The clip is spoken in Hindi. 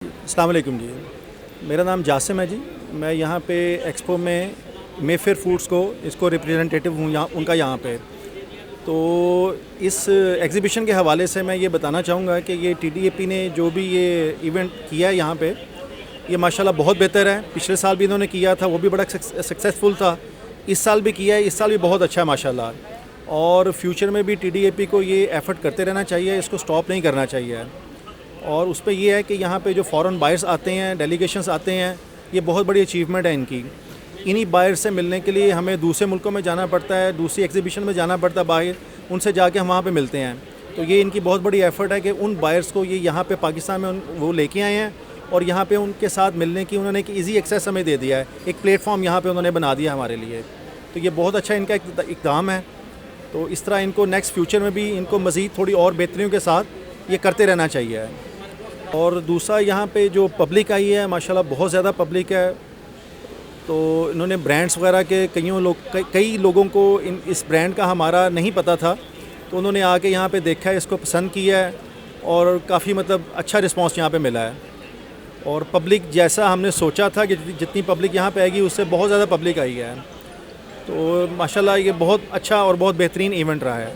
अस्सलाम वालेकुम जी। मेरा नाम जासिम है जी। मैं यहाँ पे एक्सपो में मेफेयर फूड्स को इसको रिप्रेजेंटेटिव हूँ यहाँ उनका यहाँ पे। तो इस एग्ज़िबिशन के हवाले से मैं ये बताना चाहूँगा कि ये टीडीएपी ने जो भी ये इवेंट किया है यहाँ पे, ये माशाल्लाह बहुत बेहतर है। पिछले साल भी इन्होंने किया था, वो भी बड़ा सक्सेसफुल था। इस साल भी किया है, इस साल भी बहुत अच्छा है माशाल्लाह। और फ्यूचर में भी टीडीएपी को ये एफ़र्ट करते रहना चाहिए, इसको स्टॉप नहीं करना चाहिए। और उस पे ये है कि यहाँ पे जो फ़ॉरेन बायर्स आते हैं, डेलीगेशंस आते हैं, ये बहुत बड़ी अचीवमेंट है इनकी। इन्हीं बायर से मिलने के लिए हमें दूसरे मुल्कों में जाना पड़ता है, दूसरी एग्जीबिशन में जाना पड़ता है बाहर, उनसे जाके हम वहाँ पे मिलते हैं। तो ये इनकी बहुत बड़ी एफ़र्ट है कि उन बायर्स को ये यहाँ पे पाकिस्तान में वो लेके आए हैं और यहाँ पे उनके साथ मिलने की उन्होंने एक ईज़ी एक्सेस हमें दे दिया है। एक प्लेटफॉर्म यहाँ पे उन्होंने बना दिया हमारे लिए। तो ये बहुत अच्छा इनका इक़दाम है। तो इस तरह इनको नेक्स्ट फ्यूचर में भी इनको मज़ीद थोड़ी और बेहतरियों के साथ ये करते रहना चाहिए। और दूसरा, यहाँ पे जो पब्लिक आई है माशाल्लाह बहुत ज़्यादा पब्लिक है। तो इन्होंने ब्रांड्स वगैरह के कई लोगों को इस ब्रांड का हमारा नहीं पता था, तो उन्होंने आके यहाँ पे देखा है, इसको पसंद किया है और काफ़ी मतलब अच्छा रिस्पांस यहाँ पे मिला है। और पब्लिक जैसा हमने सोचा था कि जितनी पब्लिक यहाँ पे आएगी उससे बहुत ज़्यादा पब्लिक आई है। तो माशाल्लाह ये बहुत अच्छा और बहुत बेहतरीन इवेंट रहा है।